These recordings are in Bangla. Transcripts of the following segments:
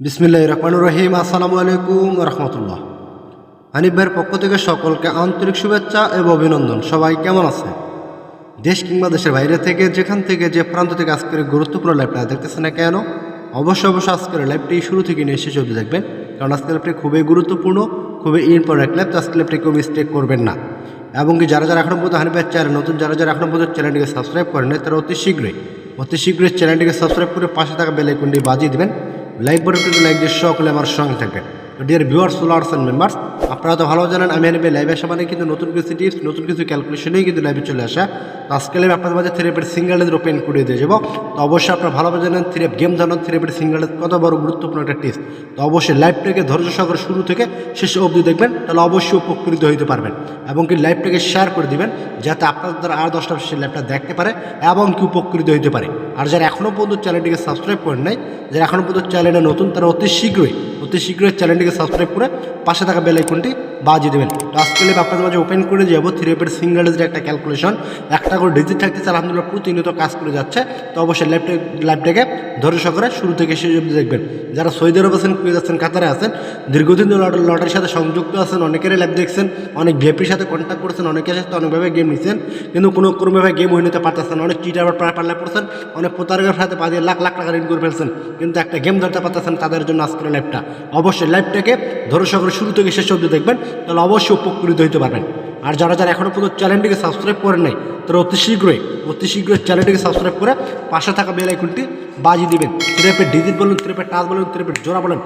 বিসমিল্লাহির রহমানির রহিম। আসসালামু আলাইকুম রহমতুল্লাহ। হানিফ ভাইয়ের পক্ষ থেকে সকলকে আন্তরিক শুভেচ্ছা এবং অভিনন্দন। সবাই কেমন আছে? দেশ কিংবা দেশের বাইরে থেকে যেখান থেকে যে প্রান্ত থেকে আজকের গুরুত্বপূর্ণ লাইভটা দেখতেছেন না কেন, অবশ্যই আজকের লাইভটি শুরু থেকে নিয়ে শেষ অবধি দেখবেন, কারণ আজকের লাইভটি খুবই গুরুত্বপূর্ণ, খুবই ইম্পর্টেন্ট লাইভ। তো আজকের লাইভটি কেউ মিস্টেক করবেন না। এবং কি যারা এখনও পর্যন্ত হানিফ ভাইয়ের চ্যানেল নতুন, যারা এখনও পর্যন্ত চ্যানেলটিকে সাবস্ক্রাইব করেন নাই, তারা অতি শীঘ্রই চ্যানেলটিকে সাবস্ক্রাইব করে পাশে থাকা বেল আইকনটি বাজিয়ে দেবেন। লাইক বাটনটি লাইক দিয়ে সকলে আমার সঙ্গে থাকবেন। তো dear viewers, followers and members, আপনারা তো ভালো জানেন আমি হানিফ ভাই লাইভে আসা মানে কিন্তু নতুন কিছু টিপস, নতুন কিছু ক্যালকুলেশনেই কিন্তু লাইভে চলে আসা। তো আজকে লাইভে আপনাদের মাঝে থ্রি সিঙ্গেল ডেজের ওপেন করে দিয়ে যাবো। তো অবশ্যই আপনারা ভালোভাবে জানেন গেম জানান থ্রি সিঙ্গেল ডেজ কত বড় গুরুত্বপূর্ণ একটা টিপস। তো অবশ্যই লাইভটাকে ধৈর্য সহকারে শুরু থেকে শেষ অবধি দেখবেন, তাহলে অবশ্যই উপকৃত হতে পারবেন। এবং কি লাইভটাকে শেয়ার করে দিবেন, যাতে আপনাদের দ্বারা আর 10টা সেই লাইভটা দেখতে পারে এবং কি উপকৃত হতে পারে। আর যারা এখনও পর্যন্ত চ্যানেলটিকে সাবস্ক্রাইব করেন নাই, যারা এখনও পর্যন্ত চ্যানেলে নতুন, তারা অতি শীঘ্রই চ্যানেলটিকে সাবস্ক্রাইব করে পাশে থাকা বেল আইকনটি বাজিয়ে দেবেন। তো আজকে লাইভ আপনাদের মাঝে ওপেন করে যাবো থ্রি সিঙ্গেল ডেজের একটা ক্যালকুলেশন। একটা করে ডিজিট থাকতেছে, আলহামদুলিল্লাহ প্রতিনিয়ত কাজ করে যাচ্ছে। তো অবশ্যই লাইভটাকে ধৈর্য সহকারে শুরু থেকে শেষ অবধি দেখবেন। যারা সৌদি আরব আছেন, কুয়েত আছেন, কাতারে আছেন, দীর্ঘদিন লটারির সাথে সংযুক্ত আছেন, অনেকেরই লাইভ দেখছেন, অনেক ভিআইপির সাথে কন্ট্যাক্ট করেছেন, অনেকের সাথে অনেকভাবে গেম নিচ্ছেন, কিন্তু কোনো ক্রমেভাবে গেম হয়ে নিতে পারতেছেন। অনেক চিটার পাল্লা পড়ছেন, অনেক প্রতারকের সাথে বাজিয়ে লাখ লাখ টাকা ঋণ করে ফেলছেন, কিন্তু একটা গেম ধরতে পারতেছেন। তাদের জন্য আজকের লাইভটা অবশ্যই লাইভটাকে ধৈর্য সহকারে শুরু থেকে শেষ অবধি দেখবেন, তাহলে অবশ্যই উপকৃত হতে পারবেন। আর যারা এখনও পর্যন্ত চ্যানেলটিকে সাবস্ক্রাইব করেন নাই, তারা অতি শীঘ্রই চ্যানেলটিকে সাবস্ক্রাইব করে পাশে থাকা বেল আইকনটি বাজিয়ে দিবেন। থ্রি ডিজিট বলুন, টাচ বলুন, জোড়া বলুন,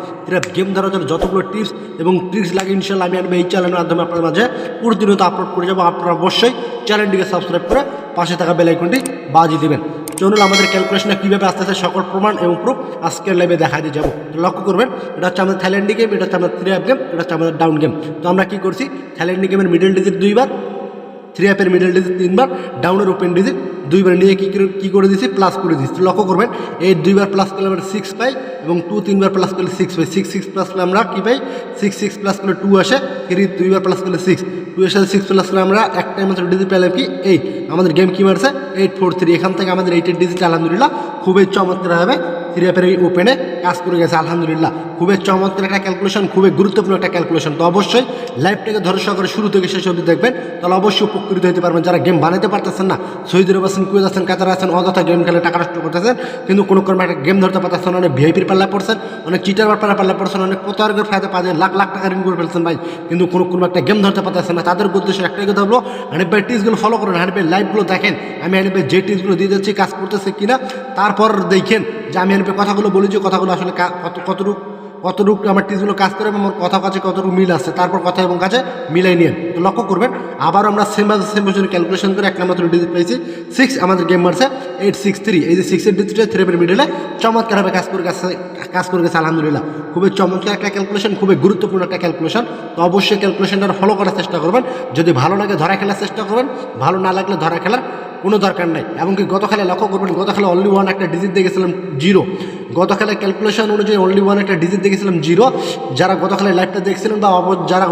গেম ধরার জন্য যতগুলো টিপস এবং ট্রিক্স লাগে ইনশাল্লাহ আমি এই চ্যানেলের মাধ্যমে আপনাদের মাঝে প্রতিনিয়ত আপলোড করে যাবো। আপনারা অবশ্যই চ্যানেলটিকে সাবস্ক্রাইব করে পাশে থাকা বেল আইকনটি বাজিয়ে দিবেন। চলুন আমাদের ক্যালকুলেশনে কীভাবে আসতে আসতে সকল প্রমাণ এবং প্রুফ আজকের লাইভে দেখা দিয়ে যাবো। তো লক্ষ্য করবেন, এটা হচ্ছে আমাদের থাইল্যান্ডি গেম, এটা হচ্ছে আমাদের থ্রি অ্যাপ গেম, এটা হচ্ছে আমাদের ডাউন গেম। তো আমরা কী করছি, থাইল্যান্ডি গেমের মিডল ডিজিট 2বার, থ্রি অ্যাপের মিডল ডিজিট 3বার, ডাউনের ওপেন ডিজিট 2বার নিয়ে কী করে দিয়েছি, প্লাস করে দিচ্ছি। লক্ষ্য করবেন, এই 2বার প্লাস করলে আমরা 6 পাই, এবং 3বার প্লাস করলে 6 পাই। 6 প্লাস করলে আমরা কী পাই, 6 প্লাস করলে 2 আসে, 2বার প্লাস করলে 6, 2 এর সাথে 6 প্লাস করলে আমরা একটাই মাত্র ডিজিট পেলাম কি 8। আমাদের গেম কী মারছে 843। এখান থেকে আমাদের 8-এর ডিজিট আলহামদুলিল্লাহ খুবই চমৎকারভাবে থ্রি অ্যাপের এই ওপেনে কাজ করে গেছে। আলহামদুলিল্লাহ খুবই চমৎকার একটা ক্যালকুলেশন, খুবই গুরুত্বপূর্ণ একটা ক্যালকুলেশন। তো অবশ্যই লাইভটাকে ধৈর্য সহকারে শুরু থেকে শেষ অবধি দেখবেন, তাহলে অবশ্যই উপকৃত হতে পারবেন। যারা গেম বানাতে পারতেছেন না, সৌদি আরব আছেন, কুয়েত আছেন, কাতার আছেন, অযথা গেম খেলে টাকা নষ্ট করতেছেন, কিন্তু কোনো কোনো একটা গেম ধরতে পারতেছেন, অনেক ভিআইপির পাল্লা পড়ছেন, অনেক চিটার পাল্লা পড়ছেন, অনেক প্রতারকের ফায়দা পাওয়া লাখ লাখ টাকা ঋণ করে ফেলছেন ভাই, কিন্তু কোনো একটা গেম ধরতে পারতেছেন না। তাদের উদ্দেশ্যে একটাই কথা বলবো, হানিফ ভাই টিপসগুলো ফলো করেন, হানিফ ভাই লাইভগুলো দেখেন, আমি হানিফ ভাই যে টিপসগুলো দিয়ে যাচ্ছি কাজ করতেছে কিনা, তারপর দেখেন যে আমি হানিফ ভাই কথাগুলো বলি যে কথাগুলো আসলে কতটুকু আমার টিপসগুলো কাজ করে এবং আমার কথা কাছে কতটুকু মিল আছে, তারপর কথা এবং কাজে মিলাই নিন। তো লক্ষ্য করবেন, আবার আমরা সেম বছর ক্যালকুলেশন করে এক নাম্বার ডিজিট পেয়েছি 6, আমাদের গেম মারছে 863। এই যে 6-এর ডিজিটে থ্রি মিডলে চমৎকারভাবে কাজ করে গেছে আলহামদুলিল্লাহ। খুবই চমৎকার একটা ক্যালকুলেশন, খুবই গুরুত্বপূর্ণ একটা ক্যালকুলেশন। তো অবশ্যই ক্যালকুলেশনটা ফলো করার চেষ্টা করবেন। যদি ভালো লাগে ধরা খেলার চেষ্টা করবেন, ভালো না লাগলে ধরা খেলার কোনো দরকার নাই। এমনকি গত খেলায় লক্ষ্য করবেন, গত খেলায় অনলি ওয়ান একটা ডিজিট দেখেছিলাম 0। গত খেলায় ক্যালকুলেশন অনুযায়ী অনলি ওয়ান একটা ডিজিট দেখেছিলাম 0। যারা গত খেলায় লাইভটা দেখছিলেন বা যারা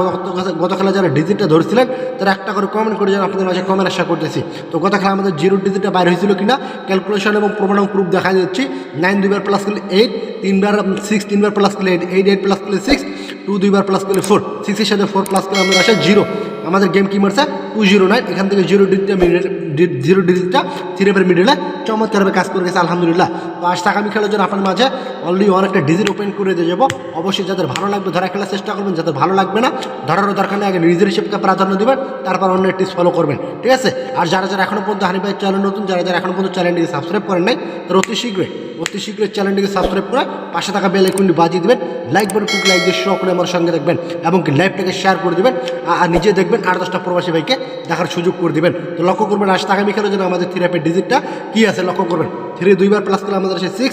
গত খেলায় যারা ডিজিটটা ধরছিলেন, তারা একটা করে কমেন্ট করে যেন আপনাদের মাঝে কমেন্ট আশা করতেছি। তো গত খেলায় আমাদের 0 ডিজিটটা বাইর হয়েছিল কিনা ক্যালকুলেশন এবং প্রমাণ প্রুফ দেখা যাচ্ছে। 9 2বার প্লাস করলে 8, 3বার 6, 3বার প্লাস করলে 8, 8 প্লাস করলে 6, 2 2বার প্লাস করলে 4, 6-এর সাথে 4 প্লাস করলে আমাদের আসে 0। আমাদের গেম কি মারছে 209। এখান থেকে 0 ডিজিটটা থ্রি অ্যাপের মিডলে চমৎকারভাবে কাজ করে গেছে আলহামদুলিল্লাহ। তো আজ আগামী খেলার জন্য আপনার মাঝে অলরেডি অনেকটা ডিজিট ওপেন করে দিয়ে যাবো। অবশ্যই যাদের ভালো লাগবে ধরা খেলার চেষ্টা করবেন, যাদের ভালো লাগবে না ধরারও দরকার নেই, আগে নিজের হিসেবে প্রাধান্য দেবেন, তারপর অন্য টিপস ফলো করবেন, ঠিক আছে? আর যারা এখনও পর্যন্ত হানিফ ভাই চ্যানেল নতুন, যারা এখনও পর্যন্ত চ্যানেলটিকে সাবস্ক্রাইব করেন নাই, তারা অতি শীঘ্রই চ্যানেলটিকে সাবস্ক্রাইব করে পাশে থাকা বেল আইকনটি বাজিয়ে দেবেন। লাইক বাটন লাইক দিয়ে সকলে আমার সঙ্গে দেখবেন, এবং কি লাইভটাকে শেয়ার করে দেবেন, আর নিজে দেখবেন, আর 10টা প্রবাসী ভাইকে দেখার সুযোগ করে দেবেন। তো লক্ষ্য করবেন, আজ আগামী খেলার জন্য আমাদের থ্রি অ্যাপের ডিজিটটা কী আছে লক্ষ্য করবেন। 3 2বার প্লাস করলে আমাদের আসে 6,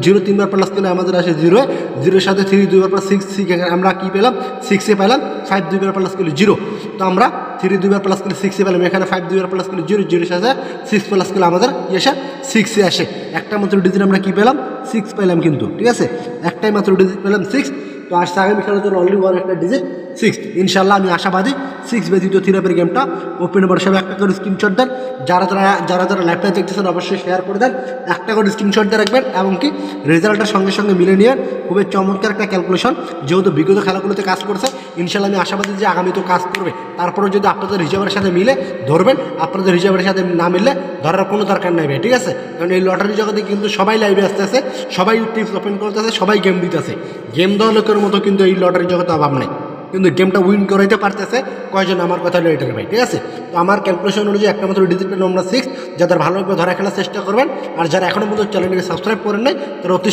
0 3বার প্লাস করলে আমাদের আসে 0, 0-এর সাথে 3 2বার প্লাস 6, আমরা কী পেলাম 6-এ পেলাম 5 2বার প্লাস করলে 0। তো আমরা 3 2বার প্লাস করলে 6-এ পেলাম, এখানে 5 2বার প্লাস করলে 0, 0-এর সাথে 6 প্লাস করলে আমাদের এসে 6-এ আসে। একটা মাত্র ডিজিট আমরা কী পেলাম 6 পেলাম, কিন্তু ঠিক আছে একটাই মাত্র ডিজিট পেলাম 6। তো আজ আগামী খেলার জন্য অনলি ওয়ান একটা ডিজিট সিক্স। ইনশাল্লাহ আমি আশাবাদী 6 ব্যতীত 3 অ্যাপের গেমটা ওপেন হবে। সবাই একটা করে স্ক্রিনশট দেন, যারা লাইভটা দেখতেছেন অবশ্যই শেয়ার করে দেন, একটা করে স্ক্রিনশট দিয়ে রাখবেন এবং কি রেজাল্টের সঙ্গে সঙ্গে মিলে নিয়ে খুবই চমৎকার একটা ক্যালকুলেশন, যেহেতু বিগত খেলাগুলোতে কাজ করছে ইনশাল্লাহ আমি আশাবাদী যে আগামীতেও কাজ করবে। তারপরেও যদি আপনাদের হিসাবের সাথে মিলে ধরবেন, আপনাদের হিসাবের সাথে না মিললে ধরার কোনো দরকার নাই ভাই, ঠিক আছে? কারণ এই লটারি জগতে কিন্তু সবাই লাইভে আসতেছে, সবাই টিপস ওপেন করতেছে, সবাই গেম দিতেছে। গেম দেওয়া লোকের মতো কিন্তু এই লটারি জগতে অভাব নেই, কিন্তু গেমটা উইন করাইতে পারতেছে কয়জন আমার কথা এটার ভাই, ঠিক আছে? তো আমার ক্যালকুলেশন অনুযায়ী একটা মাত্র ডিজিট নম্বর 6, যাদের ভালোভাবে ধরা খেলার চেষ্টা করবেন। আর যারা এখনও পর্যন্ত চ্যানেলটিকে সাবস্ক্রাইব করেন নাই তারা অতি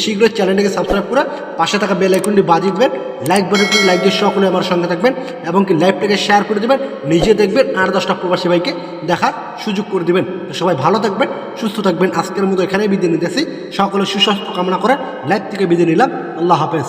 শীঘ্রই চ্যানেলটিকে সাবস্ক্রাইব করে পাশে থাকা বেল আইকনটি বাজিয়ে দেবেন, লাইক বাটনটি লাইক দিয়ে সকলে আমার সঙ্গে থাকবেন এবং কি লাইভটাকে শেয়ার করে দেবেন, নিজে দেখবেন আর 10টা প্রবাসী ভাইকে দেখার সুযোগ করে দেবেন। তো সবাই ভালো থাকবেন, সুস্থ থাকবেন। আজকের মতো এখানেই বিদায় নিতেছি, সকলে সুস্বাস্থ্য কামনা করে লাইভ থেকে বিদায় নিলাম। আল্লাহ হাফেজ।